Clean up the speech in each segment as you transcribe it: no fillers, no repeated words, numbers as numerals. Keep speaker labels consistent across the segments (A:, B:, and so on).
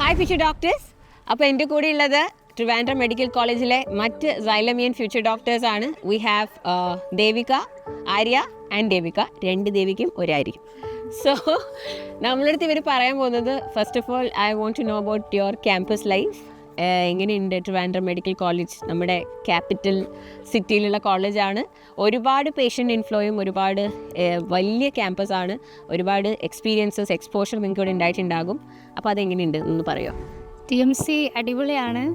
A: Hi future doctors. അപ്പോൾ എൻ്റെ കൂടെ ഉള്ളത് ട്രിവാൻഡ്രം മെഡിക്കൽ കോളേജിലെ മറ്റ് സൈലമിയൻ ഫ്യൂച്ചർ ഡോക്ടേഴ്സ് ആണ്. We have Devika, Arya and Devika. രണ്ട് ദേവിക്കും ഒരു ആര്യയും. സോ നമ്മളടുത്ത് ഇവർ പറയാൻ പോകുന്നത്, first of all I want to know about your campus life. എങ്ങനെയുണ്ട് ട്രിവാൻഡ്രം മെഡിക്കൽ കോളേജ്? നമ്മുടെ ക്യാപിറ്റൽ സിറ്റിയിലുള്ള കോളേജാണ്. ഒരുപാട് പേഷ്യൻ്റ് ഇൻഫ്ലോയും ഒരുപാട് വലിയ ക്യാമ്പസാണ്. ഒരുപാട് എക്സ്പീരിയൻസസ്, എക്സ്പോഷർ നിങ്ങൾക്ക് ഇവിടെ ഉണ്ടായിട്ടുണ്ടാകും. അപ്പോൾ അതെങ്ങനെയുണ്ട് എന്ന് പറയുമോ?
B: TMC അടിപൊളിയാണ്.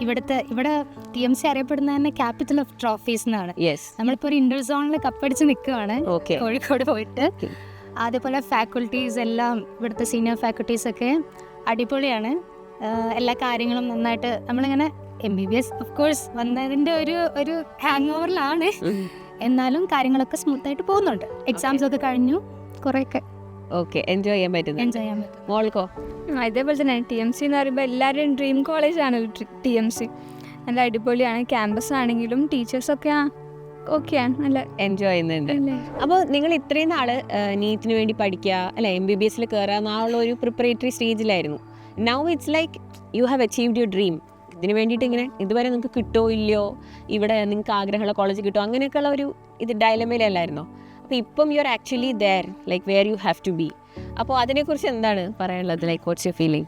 B: ഇവിടെ TMC അറിയപ്പെടുന്ന തന്നെ ക്യാപിറ്റൽ ഓഫ് ട്രോഫീസ് എന്നാണ്. നമ്മളിപ്പോൾ ഒരു ഇന്റർ സോണിൽ കപ്പടിച്ച് നിൽക്കുകയാണ് കോഴിക്കോട് പോയിട്ട്. അതേപോലെ ഫാക്കൽറ്റീസ് എല്ലാം, ഇവിടുത്തെ സീനിയർ ഫാക്കൽറ്റീസ് ഒക്കെ അടിപൊളിയാണ്. എല്ലാ കാര്യങ്ങളും നന്നായിട്ട് നമ്മളിങ്ങനെ MBBS ഓഫ് കോഴ്സ് വന്നതിൻ്റെ ഒരു ഹാങ് ഓവറിലാണ്. എന്നാലും കാര്യങ്ങളൊക്കെ സ്മൂത്തായിട്ട് പോകുന്നുണ്ട്. എക്സാംസ് ഒക്കെ കഴിഞ്ഞു, കുറേയൊക്കെ
A: എൻജോയ് ചെയ്യാൻ പറ്റും. മോൾക്കോ?
C: അതേപോലെ തന്നെ TMC എന്ന് പറയുമ്പോൾ എല്ലാവരുടെയും ഡ്രീം കോളേജാണ് TMC. നല്ല അടിപൊളിയാണ്. ക്യാമ്പസ് ആണെങ്കിലും ടീച്ചേഴ്സൊക്കെ ഓക്കെയാണ്, നല്ല
A: എൻജോയ് ചെയ്യുന്നുണ്ട്. അപ്പോൾ നിങ്ങൾ ഇത്രയും നാൾ നീറ്റിന് വേണ്ടി പഠിക്കുക അല്ലെ, MBBS കയറുക എന്നുള്ള ഒരു പ്രിപ്പറേറ്ററി സ്റ്റേജിലായിരുന്നു. Now it's like you have achieved your dream. ഇതിന് വേണ്ടിയിട്ട് ഇങ്ങനെ ഇതുവരെ നിങ്ങൾക്ക് കിട്ടുമോ ഇല്ലയോ, ഇവിടെ നിങ്ങൾക്ക് ആഗ്രഹമുള്ള കോളേജ് കിട്ടുമോ, അങ്ങനെയൊക്കെയുള്ള ഒരു ഡയലമയിലല്ലായിരുന്നോ? അപ്പോൾ ഇപ്പം you are actually there, like where you have to be. അപ്പോൾ അതിനെക്കുറിച്ച് എന്താണ് പറയാനുള്ളത്? Like what's your feeling?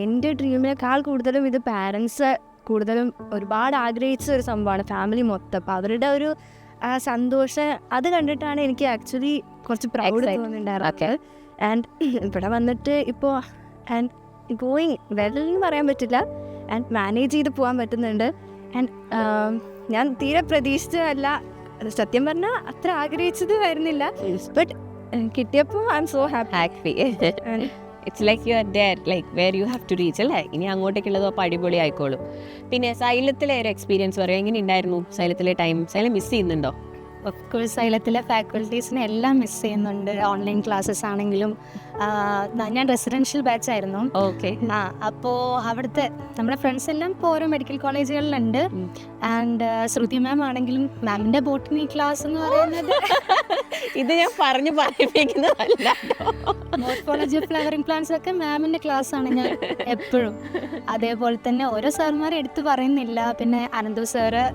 D: എൻ്റെ ഡ്രീമിനേക്കാൾ കൂടുതലും ഇത് പാരൻസ് കൂടുതലും ഒരുപാട് ആഗ്രഹിച്ച ഒരു സംഭവമാണ്, ഫാമിലി മൊത്തം. അപ്പോൾ അവരുടെ ഒരു സന്തോഷം അത് കണ്ടിട്ടാണ് എനിക്ക് ആക്ച്വലി കുറച്ച് പ്രൗഡ് തോന്നുന്നുണ്ടായിരുന്നത്. ആൻഡ് ഇവിടെ വന്നിട്ട് ഇപ്പോൾ ആൻഡ് ഗോയിങ് വെൽ എന്ന് പറയാൻ പറ്റില്ല, ആൻഡ് മാനേജ് ചെയ്ത് പോകാൻ പറ്റുന്നുണ്ട്. ആൻഡ് ഞാൻ തീരെ പ്രതീക്ഷിച്ചതല്ല, സത്യം പറഞ്ഞാൽ അത്ര ആഗ്രഹിച്ചത് വരുന്നില്ല, ബട്ട് കിട്ടിയപ്പോൾ I am so happy.
A: It's like you are there, like where you have to reach അല്ലേ? ഇനി അങ്ങോട്ടേക്കുള്ളതോ അപ്പോൾ അടിപൊളി ആയിക്കോളും. പിന്നെ സൈലത്തിലെ ഒരു എക്സ്പീരിയൻസ് പറയുക, എങ്ങനെ ഉണ്ടായിരുന്നു സൈലത്തിലെ ടൈം? സൈലം മിസ് ചെയ്യുന്നുണ്ടോ?
B: ഓഫ് കോഴ്സ് സൈലത്തിലെ ഫാക്കൽറ്റീസിനെ എല്ലാം മിസ് ചെയ്യുന്നുണ്ട്. ഓൺലൈൻ ക്ലാസ്സസ് ആണെങ്കിലും. ഞാൻ റെസിഡൻഷ്യൽ ബാച്ച് ആയിരുന്നു. അപ്പോൾ അവിടുത്തെ നമ്മുടെ ഫ്രണ്ട്സ് എല്ലാം ഇപ്പോൾ ഓരോ മെഡിക്കൽ കോളേജുകളിലുണ്ട്. ആൻഡ് ശ്രുതി മാം ആണെങ്കിലും, മാമിൻ്റെ ബോട്ടണി ക്ലാസ് എന്ന് പറയുന്നത്
A: ഇത് ഞാൻ പറഞ്ഞു പഠിപ്പിക്കുന്നതല്ല.
B: മോർഫോളജി ഓഫ് ഫ്ലവറിംഗ് പ്ലാന്റ്സ് ഒക്കെ മാമിൻ്റെ ക്ലാസ്സാണ് ഞാൻ എപ്പോഴും. അതേപോലെ തന്നെ ഓരോ സാർമാരെ എടുത്ത് പറയുന്നില്ല. പിന്നെ അനന്തു സാറ്,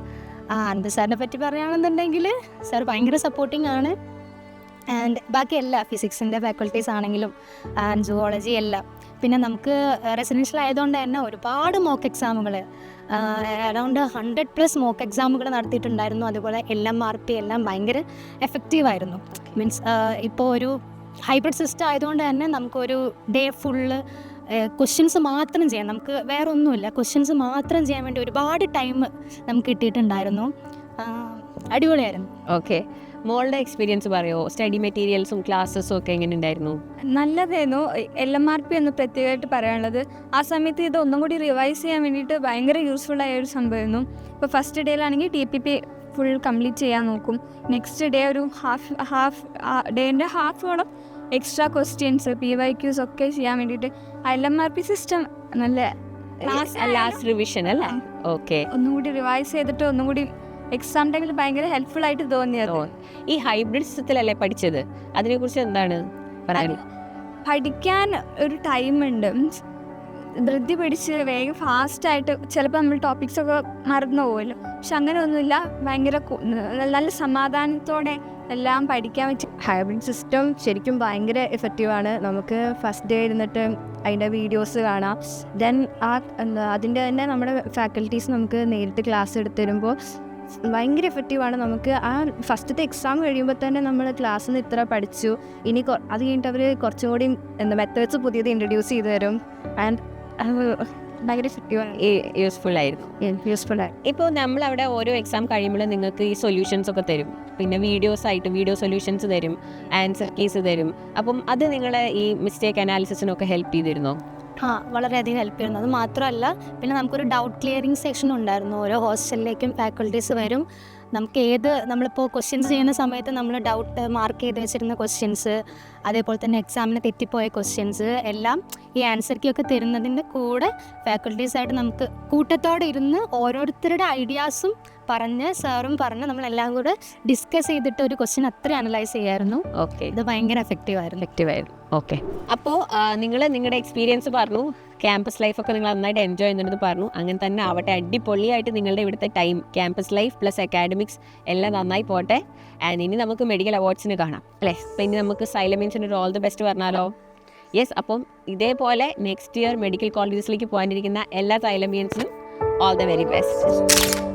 B: അനന്ത് സാറിനെ പറ്റി പറയുകയാണെന്നുണ്ടെങ്കിൽ സാർ ഭയങ്കര സപ്പോർട്ടിങ് ആണ്. ആൻഡ് ബാക്കി എല്ലാ ഫിസിക്സിൻ്റെ ഫാക്കൽറ്റീസ് ആണെങ്കിലും സുവോളജി എല്ലാം. പിന്നെ നമുക്ക് റെസിഡൻഷ്യൽ ആയതുകൊണ്ട് തന്നെ ഒരുപാട് മോക്ക് എക്സാമുകൾ, അറൗണ്ട് 100+ മോക്ക് എക്സാമുകൾ നടത്തിയിട്ടുണ്ടായിരുന്നു. അതുപോലെ LMRP എല്ലാം ഭയങ്കര എഫക്റ്റീവായിരുന്നു. മീൻസ് ഇപ്പോൾ ഒരു ഹൈബ്രിഡ് സിസ്റ്റം ആയതുകൊണ്ട് തന്നെ നമുക്കൊരു ഡേ ഫുള്ള് ക്വസ്റ്റ്യൻസ് മാത്രം ചെയ്യാം. നമുക്ക് വേറെ ഒന്നുമില്ല, ക്വസ്റ്റ്യൻസ് മാത്രം ചെയ്യാൻ വേണ്ടി ഒരുപാട് ടൈം നമുക്ക് കിട്ടിയിട്ടുണ്ടായിരുന്നു. അടിപൊളിയായിരുന്നു.
A: ഓക്കെ, മോളുടെ എക്സ്പീരിയൻസ് പറയുമോ? സ്റ്റഡി മെറ്റീരിയൽസും ക്ലാസ്സസും ഒക്കെ എങ്ങനെ ഉണ്ടായിരുന്നു?
C: നല്ലതായിരുന്നു. LMRP എന്ന് പ്രത്യേകമായിട്ട് പറയാനുള്ളത്, ആ സമയത്ത് ഇത് ഒന്നും കൂടി റിവൈസ് ചെയ്യാൻ വേണ്ടിയിട്ട് ഭയങ്കര യൂസ്ഫുള്ളായ ഒരു സംഭവമായിരുന്നു. ഇപ്പോൾ ഫസ്റ്റ് ഡേയിലാണെങ്കിൽ TPP ഫുൾ കംപ്ലീറ്റ് ചെയ്യാൻ നോക്കും. നെക്സ്റ്റ് ഡേ ഒരു ഡേൻ്റെ ഹാഫോളം എക്സ്ട്രാ ക്വസ്റ്റ്യൻസ്, PYQs ഒക്കെ ചെയ്യാൻ വേണ്ടിയിട്ട് LMRP സിസ്റ്റം നല്ല
A: ലാസ്റ്റ് റിവിഷൻ അല്ലേ? ഓക്കെ,
C: ഒന്നുകൂടി റിവൈസ് ചെയ്തിട്ട് ഒന്നുകൂടി എക്സാം ടൈമിൽ ഭയങ്കര ഹെൽപ്ഫുൾ ആയിട്ട് തോന്നിയത്.
A: ഈ ഹൈബ്രിഡ് സിസ്റ്റത്തിലല്ലേ പഠിച്ചത്, അതിനെക്കുറിച്ച് എന്താണ് പറയാനുള്ളത്?
C: പഠിക്കാൻ ഒരു ടൈമുണ്ട്. മീൻസ് ധൃതി പിടിച്ച് വേഗം ഫാസ്റ്റായിട്ട് ചിലപ്പോൾ നമ്മൾ ടോപ്പിക്സൊക്കെ മറന്നു പോകുമല്ലോ. പക്ഷെ അങ്ങനെ ഒന്നുമില്ല, ഭയങ്കര നല്ല സമാധാനത്തോടെ എല്ലാം പഠിക്കാൻ പറ്റും.
D: ഹൈബ്രിഡ് സിസ്റ്റം ശരിക്കും ഭയങ്കര എഫക്റ്റീവാണ്. നമുക്ക് ഫസ്റ്റ് ഡേ ഇരുന്നിട്ട് അതിൻ്റെ വീഡിയോസ് കാണാം. ദെൻ അതിൻ്റെ തന്നെ നമ്മുടെ ഫാക്കൽറ്റീസ് നമുക്ക് നേരിട്ട് ക്ലാസ് എടുത്ത് തരുമ്പോൾ ഭയങ്കര എഫക്റ്റീവാണ്. നമുക്ക് ആ ഫസ്റ്റത്തെ എക്സാം കഴിയുമ്പോൾ തന്നെ നമ്മൾ ക്ലാസ്സിൽ നിന്ന് ഇത്ര പഠിച്ചു, ഇനി അത് കഴിഞ്ഞിട്ട് അവർ കുറച്ചും കൂടി മെത്തേഡ്സ് പുതിയത് ഇൻട്രൊഡ്യൂസ് ചെയ്ത് തരും. ആൻഡ് ഭയങ്കര
A: യൂസ്ഫുൾ ആയിരുന്നു. ഇപ്പോൾ നമ്മളവിടെ ഓരോ എക്സാം കഴിയുമ്പോൾ നിങ്ങൾക്ക് ഈ സൊല്യൂഷൻസ് ഒക്കെ തരും, പിന്നെ വീഡിയോ സൊല്യൂഷൻസ് തരും, ആൻസർ കീസ് തരും. അപ്പം അത് നിങ്ങളെ ഈ മിസ്റ്റേക്ക് അനാലിസിസിനൊക്കെ ഹെൽപ്പ് ചെയ്തിരുന്നോ?
B: വളരെയധികം ഹെൽപ്പ് ചെയ്യുന്നു. അത് മാത്രമല്ല, പിന്നെ നമുക്കൊരു ഡൗട്ട് ക്ലിയറിംഗ് സെക്ഷൻ ഉണ്ടായിരുന്നു. ഓരോ ഹോസ്റ്റലിലേക്കും ഫാക്കൽറ്റീസ് വരും. നമുക്ക് നമ്മളിപ്പോൾ ക്വസ്റ്റ്യൻസ് ചെയ്യുന്ന സമയത്ത് നമ്മൾ ഡൗട്ട് മാർക്ക് ചെയ്ത് വെച്ചിരുന്ന ക്വസ്റ്റ്യൻസ് അതേപോലെ തന്നെ എക്സാമിന് തെറ്റിപ്പോയ ക്വസ്റ്റ്യൻസ് എല്ലാം ഈ ആൻസർ കീ ഒക്കെ തരുന്നതിൻ്റെ കൂടെ ഫാക്കൽറ്റീസായിട്ട് നമുക്ക് കൂട്ടത്തോടെ ഇരുന്ന് ഓരോരുത്തരുടെ ഐഡിയാസും പറഞ്ഞ് സാറും പറഞ്ഞ് നമ്മളെല്ലാം കൂടെ ഡിസ്കസ് ചെയ്തിട്ട് ഒരു ക്വസ്റ്റ്യൻ അത്ര അനലൈസ് ചെയ്യായിരുന്നു.
A: ഓക്കെ,
B: ഇത് ഭയങ്കര എഫക്റ്റീവായിരുന്നു.
A: ഓക്കെ. അപ്പോൾ നിങ്ങൾ നിങ്ങളുടെ എക്സ്പീരിയൻസ് പറഞ്ഞു, ക്യാമ്പസ് ലൈഫൊക്കെ നിങ്ങൾ നന്നായിട്ട് എൻജോയ് ചെയ്യുന്നുണ്ടെന്ന് പറഞ്ഞു. അങ്ങനെ തന്നെ ആവട്ടെ, അടിപൊളിയായിട്ട് നിങ്ങളുടെ ഇവിടുത്തെ time campus life plus academics എല്ലാം നന്നായി പോട്ടെ. ആൻഡ് ഇനി നമുക്ക് മെഡിക്കൽ അവാർഡ്സിന് കാണാം അല്ലേ? അപ്പോൾ ഇനി നമുക്ക് സൈലമീൻസിന് ഒരു ഓൾ ദി ബെസ്റ്റ് പറഞ്ഞാലോ? യെസ്. അപ്പം ഇതേപോലെ നെക്സ്റ്റ് ഇയർ മെഡിക്കൽ കോളേജസിലേക്ക് പോകാനിരിക്കുന്ന എല്ലാ സൈലമിയൻസിനും ഓൾ ദ വെരി ബെസ്റ്റ്.